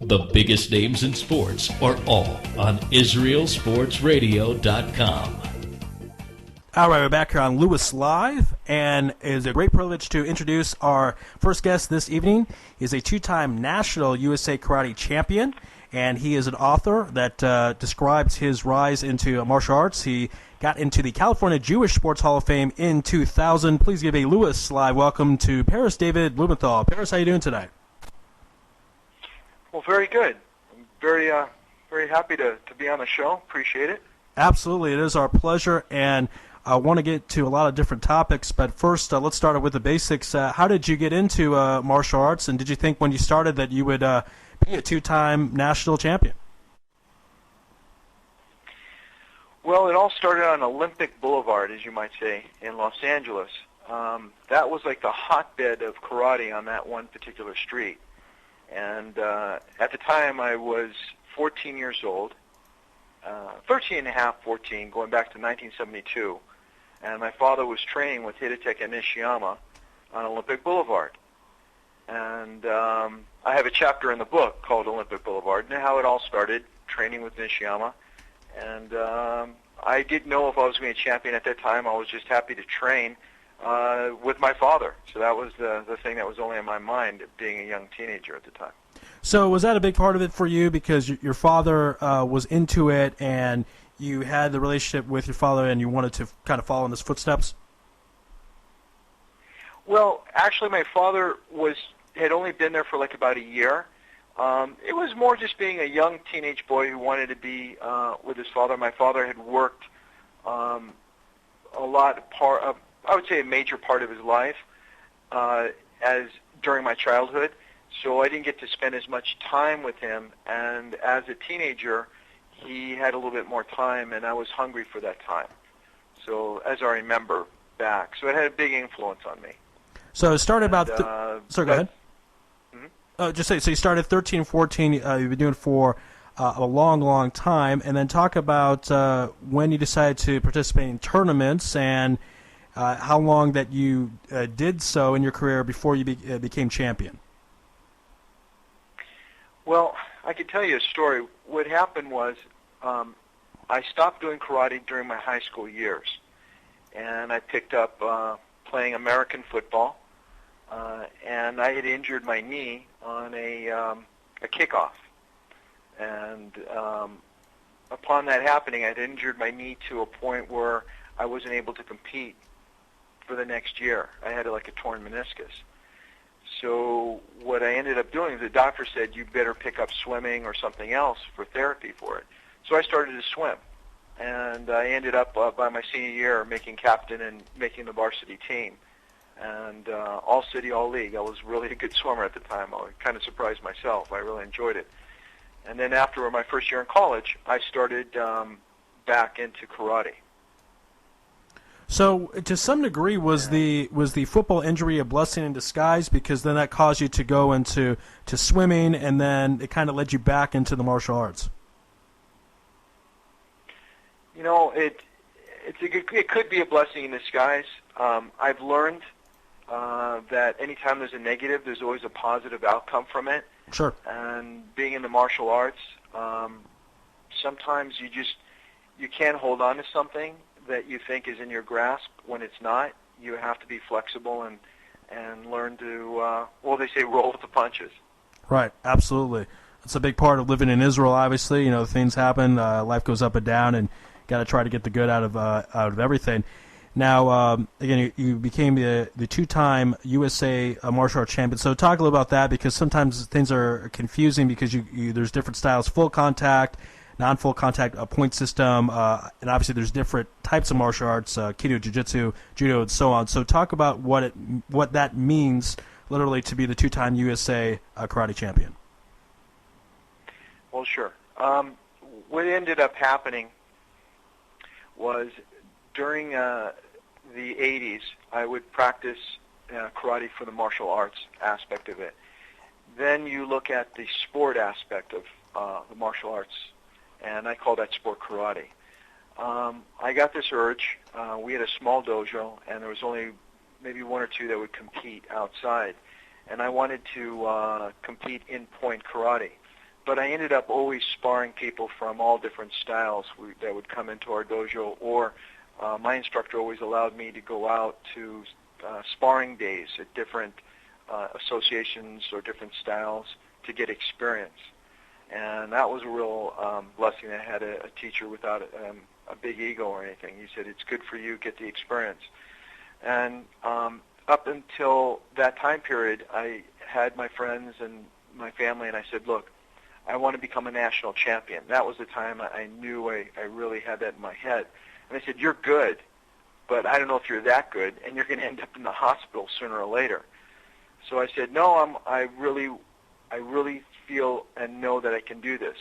The biggest names in sports are all on IsraelSportsRadio.com. All right, we're back here on Lewis Live, and it is a great privilege to introduce our first guest this evening. He's a two-time national USA Karate champion, and he is an author that describes his rise into martial arts. He got into the California Jewish Sports Hall of Fame in 2000. Please give a Lewis Live welcome to Paris David Blumenthal. Paris, how you doing today? Well, very good. I'm very happy to be on the show. Appreciate it. Absolutely. It is our pleasure, and I want to get to a lot of different topics, but first let's start with the basics. How did you get into martial arts, and did you think when you started that you would be a two-time national champion? Well, it all started on Olympic Boulevard, as you might say, in Los Angeles. That was like the hotbed of karate on that one particular street. And at the time, I was 14 years old, 13 and a half, 14, going back to 1972. And my father was training with Hidetaka Nishiyama on Olympic Boulevard. And I have a chapter in the book called Olympic Boulevard, and how it all started, training with Nishiyama. And I didn't know if I was going to be a champion at that time. I was just happy to train with my father. So that was the thing that was only in my mind, being a young teenager at the time. So was that a big part of it for you because your father was into it and you had the relationship with your father and you wanted to kind of follow in his footsteps? Well, actually my father had only been there for like about a year. It was more just being a young teenage boy who wanted to be with his father. My father had worked a major part of his life as during my childhood, so I didn't get to spend as much time with him. And as a teenager, he had a little bit more time, and I was hungry for that time. So as I remember back, so it had a big influence on me. So it started go ahead. So you started 13, 14. You've been doing it for a long, long time, and then talk about when you decided to participate in tournaments and how long that you did so in your career before you became champion. Well, I could tell you a story. What happened was I stopped doing karate during my high school years, and I picked up playing American football, and I had injured my knee on a kickoff. And upon that happening, I'd injured my knee to a point where I wasn't able to compete for the next year. I had like a torn meniscus. So what I ended up doing is the doctor said, you better pick up swimming or something else for therapy for it. So I started to swim. And I ended up, by my senior year, making captain and making the varsity team. And all city, all league. I was really a good swimmer at the time. I kind of surprised myself. I really enjoyed it. And then after my first year in college, I started back into karate. So to some degree, was the football injury a blessing in disguise, because then that caused you to go into swimming, and then it kind of led you back into the martial arts? You know, it could be a blessing in disguise. I've learned that anytime there's a negative, there's always a positive outcome from it. Sure. And being in the martial arts, sometimes you can't hold on to something that you think is in your grasp when it's not. You have to be flexible and learn to, they say roll with the punches. Right, absolutely. It's a big part of living in Israel, obviously. You know, things happen, life goes up and down, and got to try to get the good out of everything. Now, again, you became the two-time USA martial arts champion. So talk a little about that, because sometimes things are confusing because there's different styles, full contact, non-full contact, point system, and obviously there's different types of martial arts, Kido, Jiu-Jitsu, Judo, and so on. So talk about what that means, literally, to be the two-time USA karate champion. Well, sure. What ended up happening was during the 80s, I would practice karate for the martial arts aspect of it. Then you look at the sport aspect of the martial arts, and I call that sport karate. I got this urge. We had a small dojo, and there was only maybe one or two that would compete outside, and I wanted to compete in point karate. but I ended up always sparring people from all different styles that would come into our dojo, or my instructor always allowed me to go out to sparring days at different associations or different styles to get experience. And that was a real blessing. I had a teacher without a big ego or anything. He said, it's good for you, get the experience. And up until that time period, I had my friends and my family, and I said, look, I want to become a national champion. That was the time I knew I really had that in my head. And they said, you're good, but I don't know if you're that good, and you're going to end up in the hospital sooner or later. So I said, no, I really feel and know that I can do this.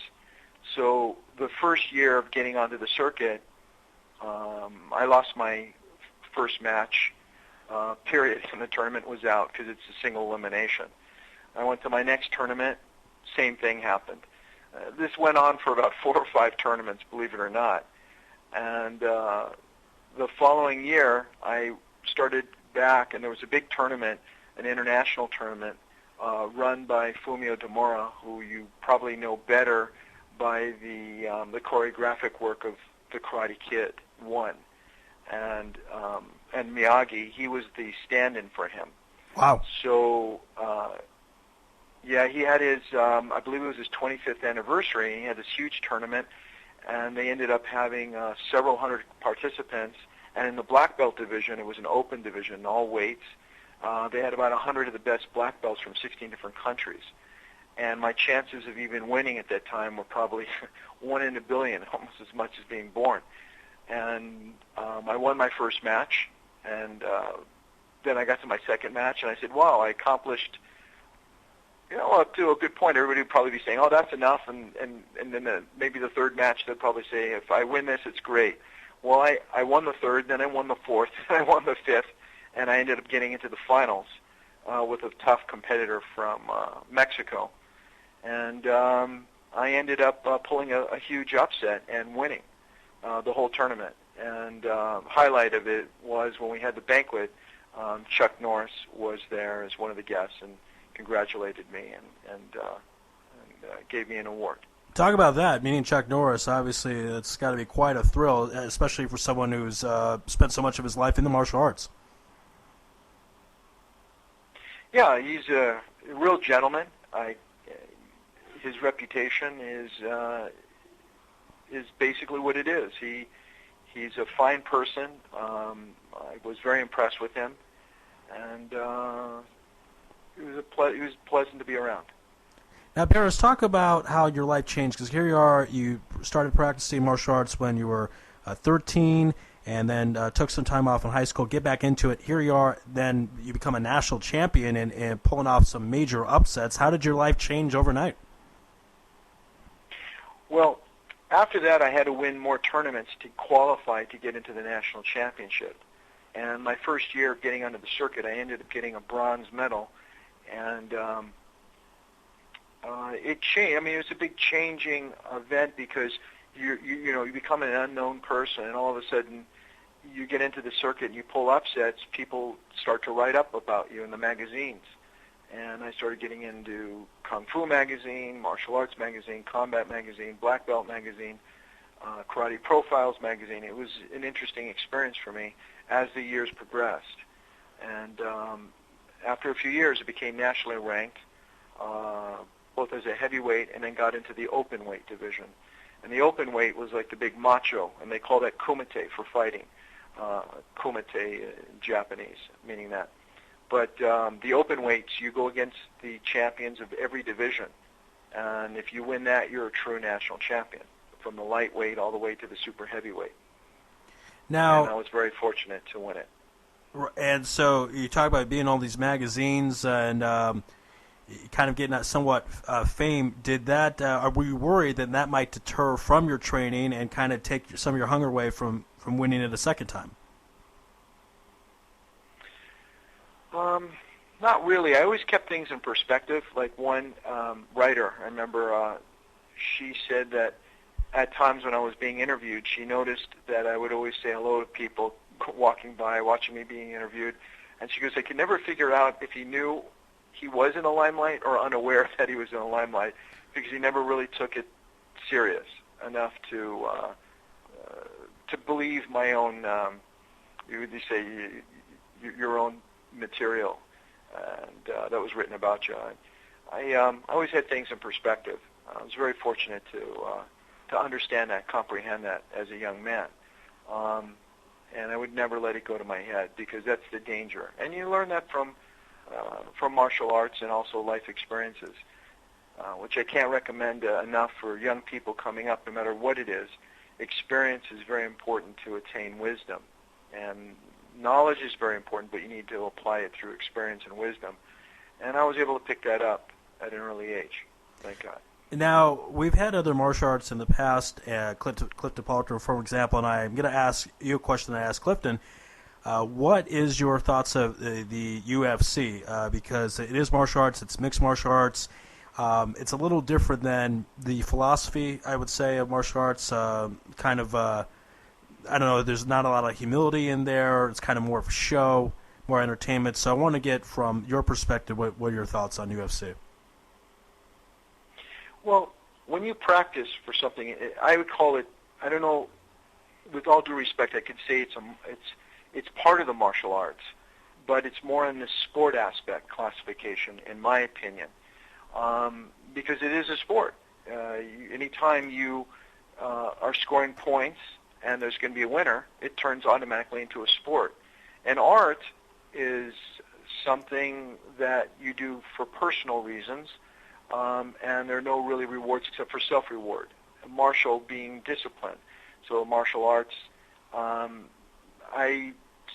So the first year of getting onto the circuit, I lost my first match, period, and the tournament was out because it's a single elimination. I went to my next tournament, same thing happened. This went on for about 4 or 5 tournaments, believe it or not. And the following year, I started back, and there was a big tournament, an international tournament, run by Fumio Demora, who you probably know better by the choreographic work of The Karate Kid 1. And Miyagi, he was the stand-in for him. Wow. So, yeah, he had his, I believe it was his 25th anniversary. He had this huge tournament, and they ended up having several hundred participants. And in the black belt division, it was an open division, all weights. They had about 100 of the best black belts from 16 different countries. And my chances of even winning at that time were probably 1 in a billion, almost as much as being born. And I won my first match, and then I got to my second match, and I said, wow, I accomplished, up to a good point. Everybody would probably be saying, oh, that's enough, and then maybe the third match, they'd probably say, if I win this, it's great. Well, I won the third, then I won the fourth, then I won the fifth, and I ended up getting into the finals with a tough competitor from Mexico. And I ended up pulling a huge upset and winning the whole tournament. And highlight of it was when we had the banquet, Chuck Norris was there as one of the guests and congratulated me and gave me an award. Talk about that, meeting Chuck Norris. Obviously, it's got to be quite a thrill, especially for someone who's spent so much of his life in the martial arts. Yeah, he's a real gentleman. His reputation is basically what it is. He's a fine person. I was very impressed with him, and it was pleasant to be around. Now, Paris, talk about how your life changed, because here you are, you started practicing martial arts when you were 13, and then took some time off in high school, get back into it. Here you are, then you become a national champion and pulling off some major upsets. How did your life change overnight? Well, after that, I had to win more tournaments to qualify to get into the national championship. And my first year of getting onto the circuit, I ended up getting a bronze medal, and it changed. I mean, it was a big changing event because you become an unknown person, and all of a sudden you get into the circuit and you pull upsets. People start to write up about you in the magazines, and I started getting into Kung Fu magazine, Martial Arts magazine, Combat magazine, Black Belt magazine, Karate Profiles magazine. It was an interesting experience for me as the years progressed, and after a few years, it became nationally ranked. Both as a heavyweight and then got into the open weight division. And the open weight was like the big macho, and they call that kumite for fighting. Kumite in Japanese, meaning that. But the open weights, you go against the champions of every division. And if you win that, you're a true national champion, from the lightweight all the way to the super heavyweight. Now, and I was very fortunate to win it. And so you talk about being in all these magazines and kind of getting that somewhat fame. Did that? Were you worried that might deter from your training and kind of take some of your hunger away from winning it a second time? Not really. I always kept things in perspective. Like one writer, I remember she said that at times when I was being interviewed, she noticed that I would always say hello to people walking by, watching me being interviewed. And she goes, I could never figure out if he knew he was in the limelight or unaware that he was in the limelight, because he never really took it serious enough to believe my own, you would say, your own material, and that was written about you. I always had things in perspective. I was very fortunate to understand that, comprehend that as a young man, and I would never let it go to my head, because that's the danger. And you learn that from martial arts and also life experiences, which I can't recommend enough for young people coming up, no matter what it is. Experience is very important to attain wisdom, and knowledge is very important, but you need to apply it through experience and wisdom. And I was able to pick that up at an early age, thank God. Now, we've had other martial arts in the past, Clifton Paltrow, for example, and I'm going to ask you a question that I asked Clifton. What is your thoughts of the UFC? Because it is martial arts, it's mixed martial arts. It's a little different than the philosophy, I would say, of martial arts. I don't know, there's not a lot of humility in there. It's kind of more of a show, more entertainment. So I want to get from your perspective, what are your thoughts on UFC? Well, when you practice for something, I would call it, I don't know, with all due respect, I could say it's part of the martial arts, but it's more in the sport aspect classification, in my opinion, because it is a sport. Anytime you are scoring points and there's going to be a winner, it turns automatically into a sport. And art is something that you do for personal reasons, and there are no really rewards except for self-reward. Martial being discipline. So martial arts, I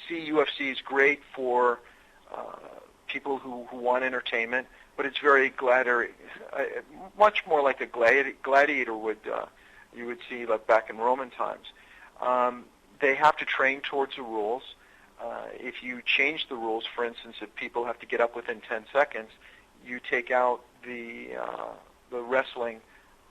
see UFC is great for people who want entertainment, but it's very much more like a gladiator would you would see like back in Roman times. They have to train towards the rules. If you change the rules, for instance, if people have to get up within 10 seconds, you take out the wrestling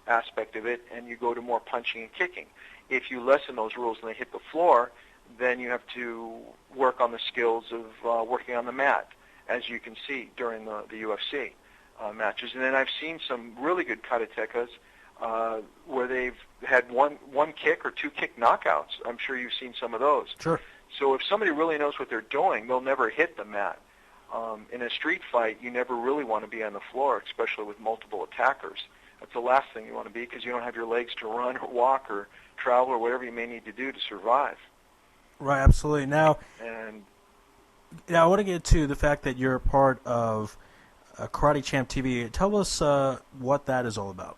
aspect of it, and you go to more punching and kicking. If you lessen those rules and they hit the floor, then you have to work on the skills of working on the mat, as you can see during the UFC matches. And then I've seen some really good karatekas where they've had one kick or two kick knockouts. I'm sure you've seen some of those. Sure. So if somebody really knows what they're doing, they'll never hit the mat. In a street fight, you never really want to be on the floor, especially with multiple attackers. That's the last thing you want to be, because you don't have your legs to run or walk or travel or whatever you may need to do to survive. Right, absolutely. Now, I want to get to the fact that you're a part of Karate Champ TV. Tell us what that is all about.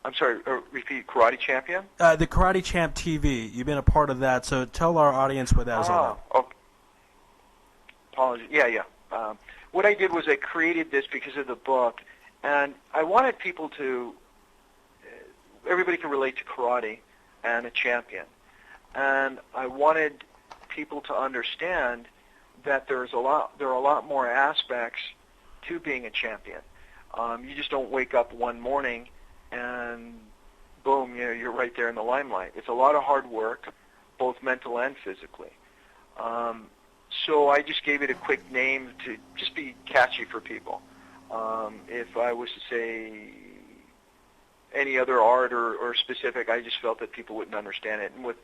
I'm sorry, repeat, Karate Champion? The Karate Champ TV. You've been a part of that, so tell our audience what that is all about. Okay. Apologies. Yeah. What I did was I created this because of the book, and I wanted people to, everybody can relate to karate and a champion. And I wanted people to understand that there are a lot more aspects to being a champion. You just don't wake up one morning and boom, you're right there in the limelight. It's a lot of hard work, both mental and physically. So I just gave it a quick name to just be catchy for people. If I was to say any other art or specific, I just felt that people wouldn't understand it. And with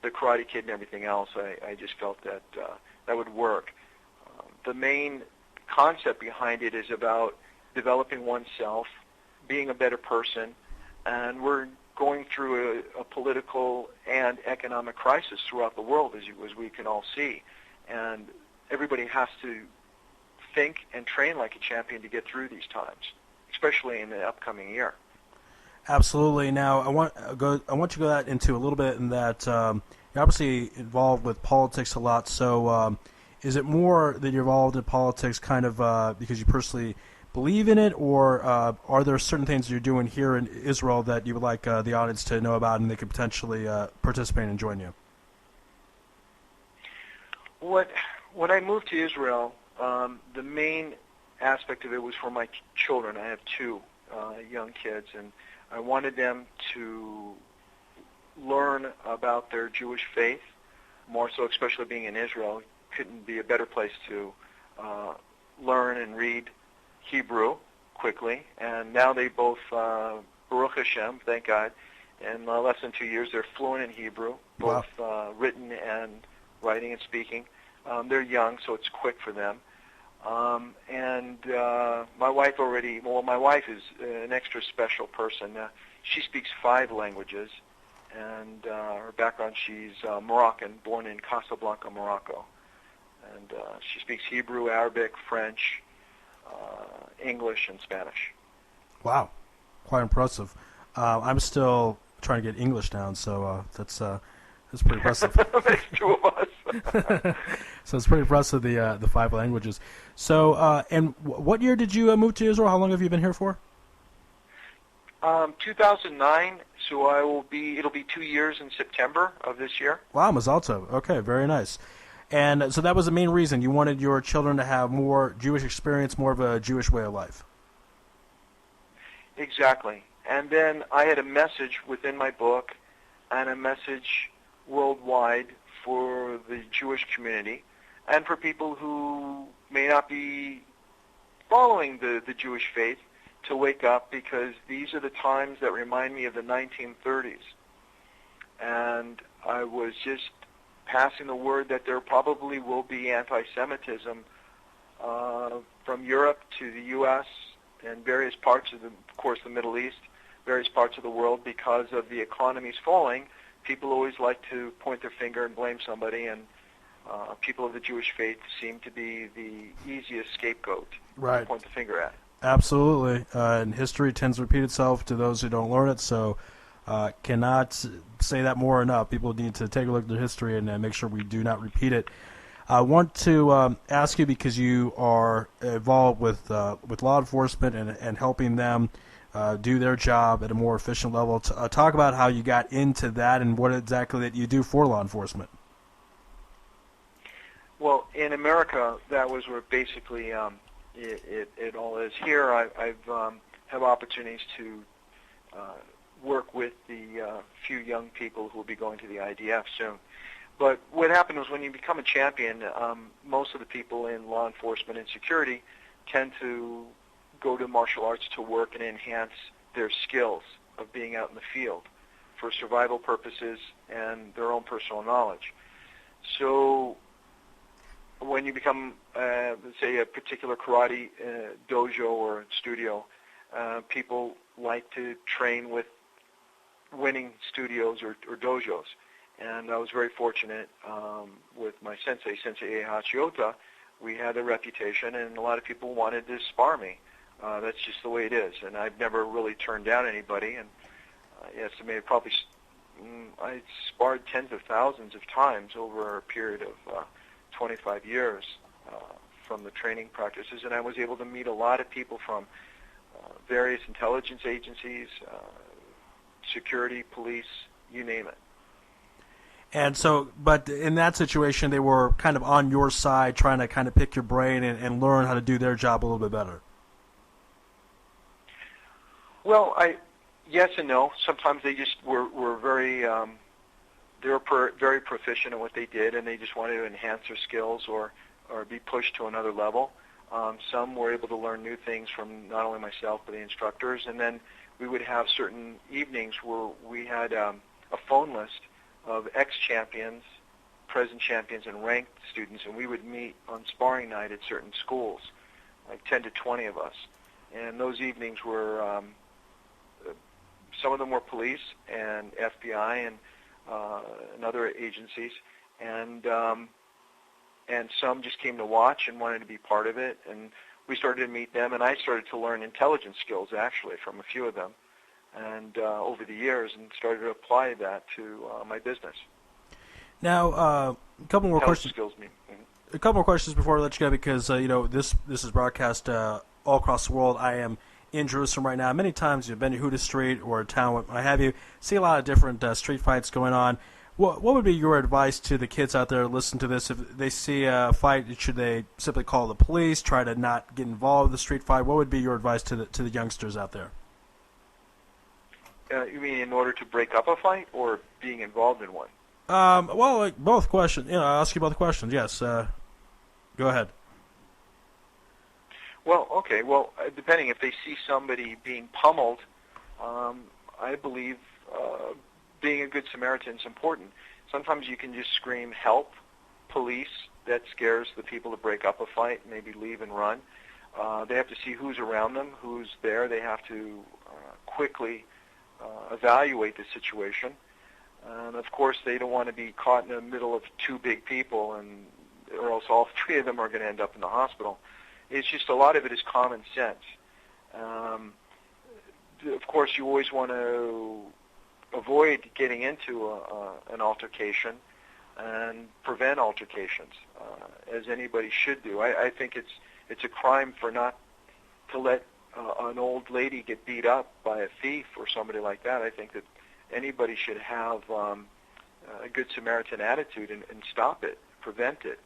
the Karate Kid and everything else, I just felt that that would work. The main concept behind it is about developing oneself, being a better person, and we're going through a political and economic crisis throughout the world, as we can all see. And everybody has to think and train like a champion to get through these times, especially in the upcoming year. Absolutely. Now, I want you to go into a little bit in that you're obviously involved with politics a lot. So is it more that you're involved in politics kind of because you personally believe in it, or are there certain things you're doing here in Israel that you would like the audience to know about and they could potentially participate and join you? When I moved to Israel, the main aspect of it was for my children. I have two young kids, and I wanted them to learn about their Jewish faith, more so especially being in Israel. Couldn't be a better place to learn and read Hebrew quickly, and now they both, Baruch Hashem, thank God, in less than 2 years, they're fluent in Hebrew, both written and writing and speaking. They're young, so it's quick for them. And my wife my wife is an extra special person. She speaks 5 languages, and her background, she's Moroccan, born in Casablanca, Morocco. And she speaks Hebrew, Arabic, French, English, and Spanish. Wow, quite impressive. I'm still trying to get English down, so that's pretty impressive. There's 2 of us. So it's pretty impressive, the 5 languages. So, and what year did you move to Israel? How long have you been here for? 2009, so it'll be 2 years in September of this year. Wow, Mazal Tov. Okay, very nice. And so that was the main reason. You wanted your children to have more Jewish experience, more of a Jewish way of life. Exactly. And then I had a message within my book and a message worldwide for the Jewish community and for people who may not be following the Jewish faith to wake up, because these are the times that remind me of the 1930s. And I was just passing the word that there probably will be anti-Semitism from Europe to the U.S. and various parts of course, the Middle East, various parts of the world, because of the economy's falling. People always like to point their finger and blame somebody, and people of the Jewish faith seem to be the easiest scapegoat to point the finger at. Absolutely. And history tends to repeat itself to those who don't learn it, so cannot say that more enough. People need to take a look at their history and make sure we do not repeat it. I want to ask you, because you are involved with law enforcement and helping them do their job at a more efficient level. Talk about how you got into that and what exactly that you do for law enforcement. Well, in America, that was where basically it all is. Here, I've have opportunities to work with the few young people who will be going to the IDF soon. But what happened was, when you become a champion, most of the people in law enforcement and security tend to go to martial arts to work and enhance their skills of being out in the field for survival purposes and their own personal knowledge. So when you become, let's say, a particular karate dojo or studio, people like to train with winning studios or dojos. And I was very fortunate with my sensei Hachiota. We had a reputation, and a lot of people wanted to spar me. That's just the way it is. And I've never really turned down anybody. And I estimate probably I sparred tens of thousands of times over a period of 25 years from the training practices. And I was able to meet a lot of people from various intelligence agencies, security, police, you name it. And so, but in that situation, they were kind of on your side, trying to kind of pick your brain and learn how to do their job a little bit better. Well, yes and no. Sometimes they just were very very proficient in what they did, and they just wanted to enhance their skills or be pushed to another level. Some were able to learn new things from not only myself but the instructors. And then we would have certain evenings where we had a phone list of ex-champions, present champions, and ranked students, and we would meet on sparring night at certain schools, like 10 to 20 of us. And those evenings were, some of them were police and FBI and other agencies, and some just came to watch and wanted to be part of it. And we started to meet them, and I started to learn intelligence skills, actually, from a few of them. And over the years, and started to apply that to my business. Now, a couple more questions. Skills, A couple more questions before I let you go, because this is broadcast all across the world. I am in Jerusalem right now. Many times you've been to Yehuda Street or a town, what have you, see a lot of different street fights going on. What would be your advice to the kids out there listening to this? If they see a fight, should they simply call the police, try to not get involved in the street fight? What would be your advice to the youngsters out there? You mean in order to break up a fight or being involved in one? Well, like both questions. I'll ask you both questions. Yes. Go ahead. Well, okay. Well, depending if they see somebody being pummeled, I believe being a good Samaritan is important. Sometimes you can just scream, "Help, police." That scares the people to break up a fight, maybe leave and run. They have to see who's around them, who's there. They have to quickly evaluate the situation. And of course, they don't want to be caught in the middle of two big people, or else all three of them are going to end up in the hospital. It's just a lot of it is common sense. Of course, you always want to avoid getting into an altercation and prevent altercations, as anybody should do. I think it's a crime for not to let an old lady get beat up by a thief or somebody like that. I think that anybody should have a good Samaritan attitude and stop it, prevent it,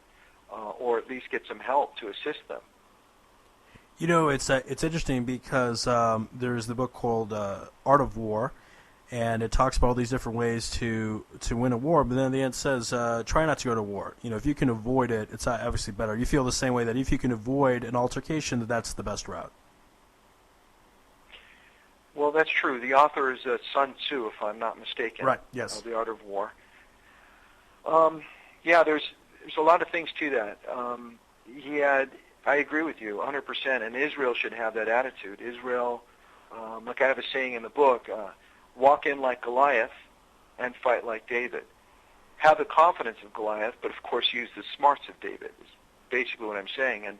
or at least get some help to assist them. You know, it's interesting because there's the book called Art of War, and it talks about all these different ways to win a war, but then at the end says, try not to go to war. You know, if you can avoid it, it's obviously better. You feel the same way, that if you can avoid an altercation, that's the best route. Well, that's true. The author is Sun Tzu, if I'm not mistaken. Right, yes. The Art of War. Yeah, there's a lot of things to that. I agree with you 100%, and Israel should have that attitude. Israel, like I have a saying in the book, walk in like Goliath and fight like David. Have the confidence of Goliath, but of course use the smarts of David, is basically what I'm saying. And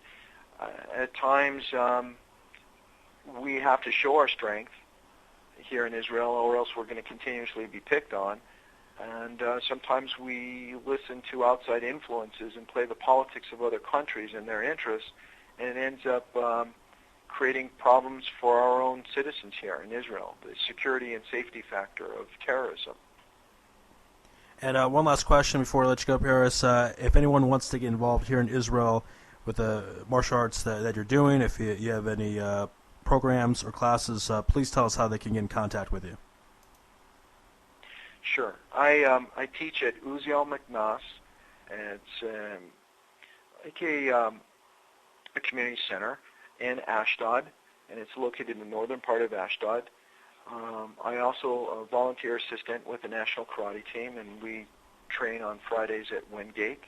at times we have to show our strength here in Israel, or else we're going to continuously be picked on. And sometimes we listen to outside influences and play the politics of other countries and their interests, and it ends up creating problems for our own citizens here in Israel, the security and safety factor of terrorism. And one last question before I let you go, Paris. If anyone wants to get involved here in Israel with the martial arts that you're doing, if you have any programs or classes, please tell us how they can get in contact with you. Sure. I teach at Uziel McNass. It's like a community center in Ashdod, and it's located in the northern part of Ashdod. I also a volunteer assistant with the National Karate Team, and we train on Fridays at Wingate.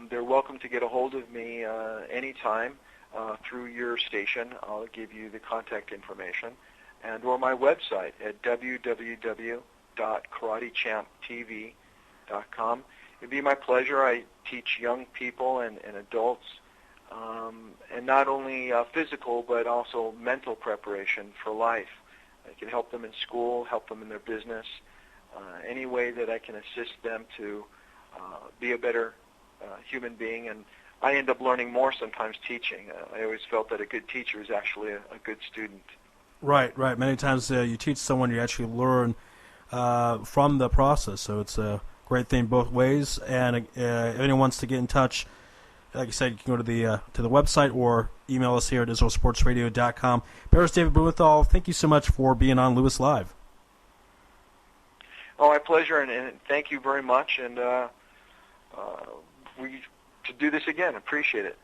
They're welcome to get a hold of me anytime through your station. I'll give you the contact information, and or my website at www.karatechamptv.com. It'd be my pleasure. I teach young people and adults, and not only physical but also mental preparation for life. I can help them in school, help them in their business, any way that I can assist them to be a better human being. And I end up learning more sometimes teaching. I always felt that a good teacher is actually a good student. Right. Many times you teach someone, you actually learn from the process. So it's a great thing both ways. And if anyone wants to get in touch, like I said, you can go to the website or email us here at IsraelSportsRadio.com. Paris David Blumenthal, thank you so much for being on Lewis Live. Oh, my pleasure, and thank you very much. And we to do this again. Appreciate it.